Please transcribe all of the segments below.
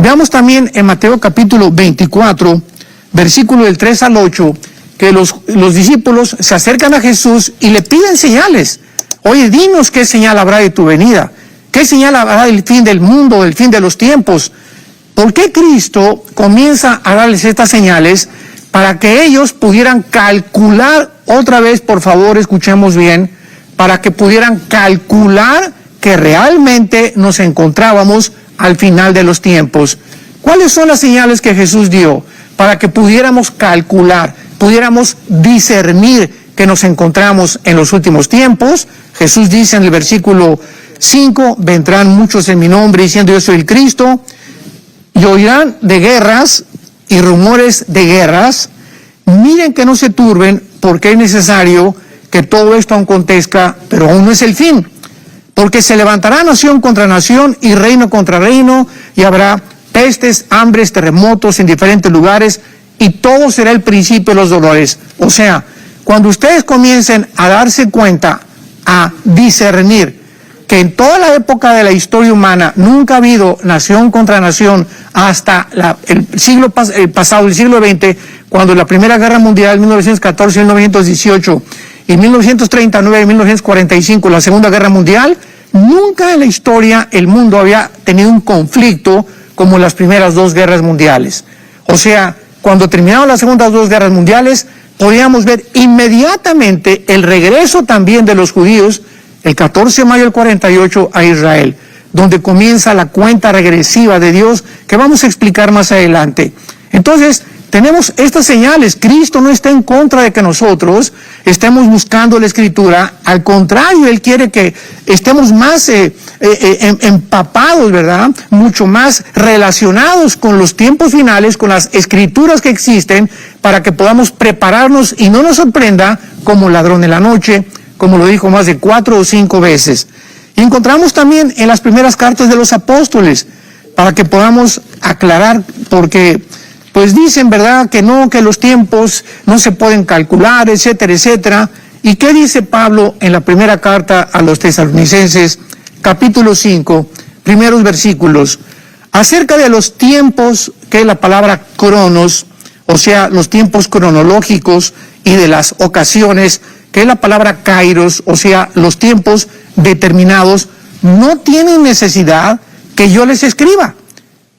Veamos también en Mateo capítulo 24, versículo del 3 al 8, que los discípulos se acercan a Jesús y le piden señales. Oye, dinos qué señal habrá de tu venida, qué señal habrá del fin del mundo, del fin de los tiempos. ¿Por qué Cristo comienza a darles estas señales? Para que ellos pudieran calcular, otra vez por favor escuchemos bien, para que pudieran calcular que realmente nos encontrábamos al final de los tiempos. ¿Cuáles son las señales que Jesús dio? Para que pudiéramos calcular, pudiéramos discernir que nos encontramos en los últimos tiempos. Jesús dice en el versículo 5, vendrán muchos en mi nombre diciendo yo soy el Cristo, y oirán de guerras y rumores de guerras. Miren que no se turben, porque es necesario que todo esto acontezca, pero aún no es el fin. Porque se levantará nación contra nación y reino contra reino, y habrá pestes, hambres, terremotos en diferentes lugares, y todo será el principio de los dolores. O sea, cuando ustedes comiencen a darse cuenta, a discernir, que en toda la época de la historia humana nunca ha habido nación contra nación hasta el siglo pasado, el siglo XX, cuando la Primera Guerra Mundial, 1914 y 1918, y 1939 y 1945, la Segunda Guerra Mundial, nunca en la historia el mundo había tenido un conflicto como las primeras dos guerras mundiales. O sea, cuando terminaron las segundas dos guerras mundiales, podíamos ver inmediatamente el regreso también de los judíos, el 14 de mayo del 48 a Israel, donde comienza la cuenta regresiva de Dios, que vamos a explicar más adelante. Entonces, tenemos estas señales. Cristo no está en contra de que nosotros estemos buscando la Escritura. Al contrario, Él quiere que estemos más empapados, ¿verdad? Mucho más relacionados con los tiempos finales, con las Escrituras que existen, para que podamos prepararnos y no nos sorprenda como ladrón en la noche, como lo dijo más de 4 o 5 veces. Y encontramos también en las primeras cartas de los apóstoles, para que podamos aclarar, porque pues dicen, ¿verdad?, que no, que los tiempos no se pueden calcular, etcétera, etcétera. ¿Y qué dice Pablo en la primera carta a los Tesalonicenses, capítulo 5, primeros versículos? Acerca de los tiempos, que es la palabra cronos, o sea, los tiempos cronológicos, y de las ocasiones, que es la palabra kairos, o sea, los tiempos determinados, no tienen necesidad que yo les escriba.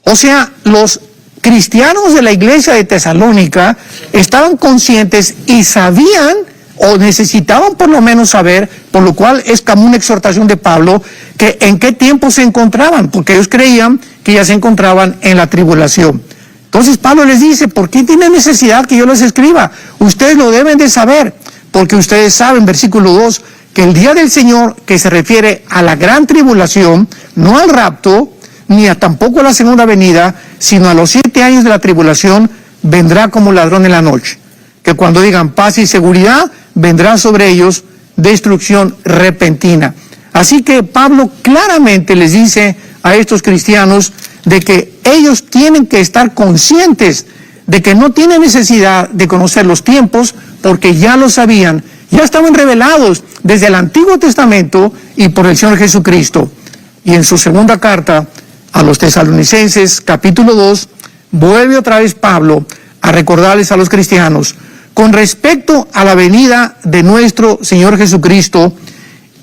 O sea, los cristianos de la iglesia de Tesalónica estaban conscientes y sabían, o necesitaban por lo menos saber, por lo cual es como una exhortación de Pablo, que en qué tiempo se encontraban, porque ellos creían que ya se encontraban en la tribulación. Entonces Pablo les dice, ¿por qué tiene necesidad que yo les escriba? Ustedes lo deben de saber, porque ustedes saben, versículo 2, que el día del Señor, que se refiere a la gran tribulación, no al rapto, ni tampoco a la segunda venida, sino a los 7 años de la tribulación, vendrá como ladrón en la noche. Que cuando digan paz y seguridad, vendrá sobre ellos destrucción repentina. Así que Pablo claramente les dice a estos cristianos de que ellos tienen que estar conscientes de que no tienen necesidad de conocer los tiempos, porque ya lo sabían, ya estaban revelados desde el Antiguo Testamento y por el Señor Jesucristo. Y en su segunda carta a los Tesalonicenses, capítulo 2, vuelve otra vez Pablo a recordarles a los cristianos, con respecto a la venida de nuestro Señor Jesucristo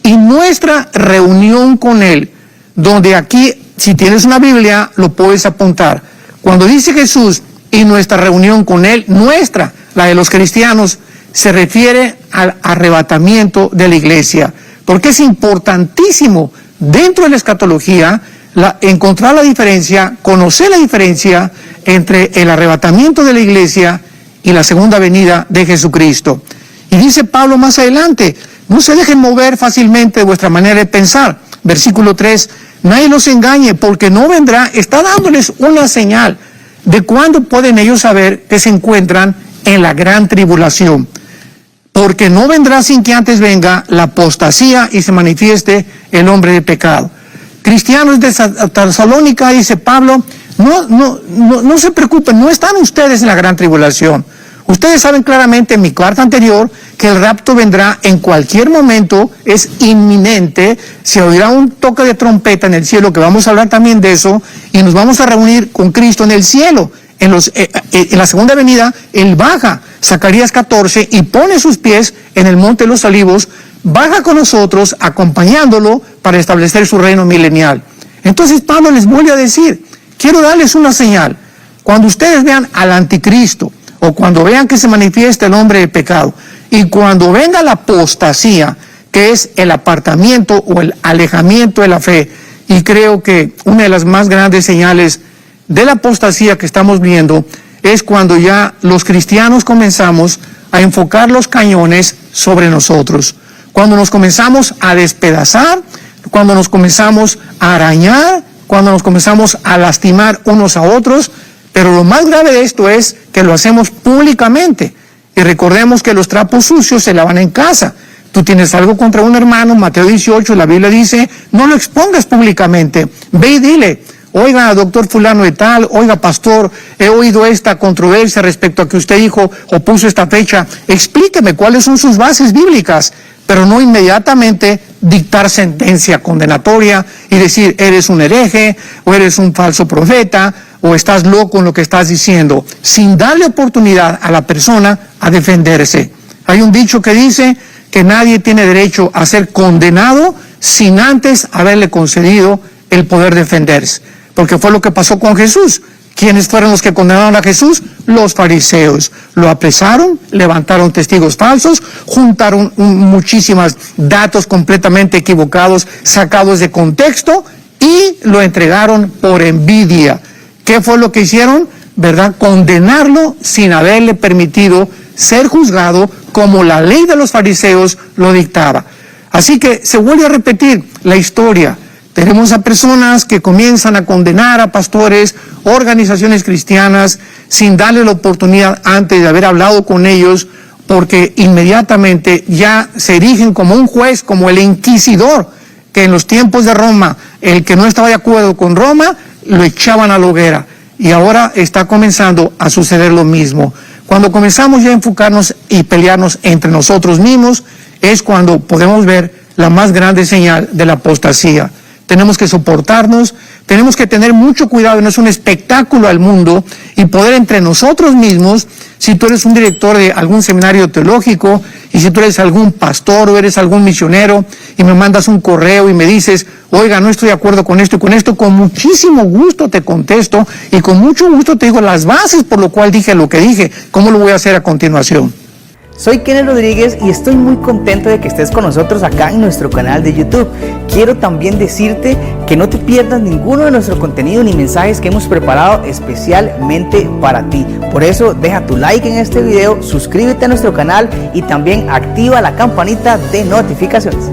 y nuestra reunión con Él, donde aquí, si tienes una Biblia, lo puedes apuntar. Cuando dice Jesús, y nuestra reunión con Él, nuestra, la de los cristianos, se refiere al arrebatamiento de la iglesia, porque es importantísimo dentro de la escatología encontrar la diferencia, conocer la diferencia entre el arrebatamiento de la iglesia y la segunda venida de Jesucristo. Y dice Pablo más adelante, no se dejen mover fácilmente de vuestra manera de pensar. Versículo 3, nadie los engañe, porque no vendrá, está dándoles una señal de cuándo pueden ellos saber que se encuentran en la gran tribulación. Porque no vendrá sin que antes venga la apostasía y se manifieste el hombre de pecado. Cristianos de Tesalónica, dice Pablo, no se preocupen, no están ustedes en la gran tribulación. Ustedes saben claramente en mi carta anterior que el rapto vendrá en cualquier momento, es inminente, se oirá un toque de trompeta en el cielo, que vamos a hablar también de eso, y nos vamos a reunir con Cristo en el cielo. En la segunda venida, Él baja, Zacarías 14, y pone sus pies en el monte de los Olivos, baja con nosotros, acompañándolo para establecer su reino milenial. Entonces Pablo les vuelve a decir, quiero darles una señal. Cuando ustedes vean al anticristo, o cuando vean que se manifiesta el hombre de pecado, y cuando venga la apostasía, que es el apartamiento o el alejamiento de la fe, y creo que una de las más grandes señales de la apostasía que estamos viendo es cuando ya los cristianos comenzamos a enfocar los cañones sobre nosotros, cuando nos comenzamos a despedazar, cuando nos comenzamos a arañar, cuando nos comenzamos a lastimar unos a otros. Pero lo más grave de esto es que lo hacemos públicamente. Y recordemos que los trapos sucios se lavan en casa. Tú tienes algo contra un hermano, Mateo 18, la Biblia dice, no lo expongas públicamente. Ve y dile, oiga, doctor fulano de tal, oiga, pastor, he oído esta controversia respecto a que usted dijo o puso esta fecha. Explíqueme cuáles son sus bases bíblicas, pero no inmediatamente dictar sentencia condenatoria y decir, eres un hereje o eres un falso profeta, o estás loco en lo que estás diciendo, sin darle oportunidad a la persona a defenderse. Hay un dicho que dice que nadie tiene derecho a ser condenado sin antes haberle concedido el poder defenderse, porque fue lo que pasó con Jesús. ¿Quiénes fueron los que condenaron a Jesús? Los fariseos. Lo apresaron, levantaron testigos falsos, juntaron muchísimos datos completamente equivocados, sacados de contexto, y lo entregaron por envidia. ¿Qué fue lo que hicieron? ¿Verdad? Condenarlo sin haberle permitido ser juzgado como la ley de los fariseos lo dictaba. Así que se vuelve a repetir la historia. Tenemos a personas que comienzan a condenar a pastores, organizaciones cristianas, sin darle la oportunidad antes de haber hablado con ellos, porque inmediatamente ya se erigen como un juez, como el inquisidor, que en los tiempos de Roma, el que no estaba de acuerdo con Roma, lo echaban a la hoguera. Y ahora está comenzando a suceder lo mismo. Cuando comenzamos ya a enfocarnos y pelearnos entre nosotros mismos, es cuando podemos ver la más grande señal de la apostasía. Tenemos que soportarnos, tenemos que tener mucho cuidado, no es un espectáculo al mundo, y poder entre nosotros mismos, si tú eres un director de algún seminario teológico, y si tú eres algún pastor o eres algún misionero, y me mandas un correo y me dices, oiga, no estoy de acuerdo con esto y con esto, con muchísimo gusto te contesto, y con mucho gusto te digo las bases por lo cual dije lo que dije, cómo lo voy a hacer a continuación. Soy Kenneth Rodríguez y estoy muy contento de que estés con nosotros acá en nuestro canal de YouTube. Quiero también decirte que no te pierdas ninguno de nuestro contenido ni mensajes que hemos preparado especialmente para ti. Por eso deja tu like en este video, suscríbete a nuestro canal y también activa la campanita de notificaciones.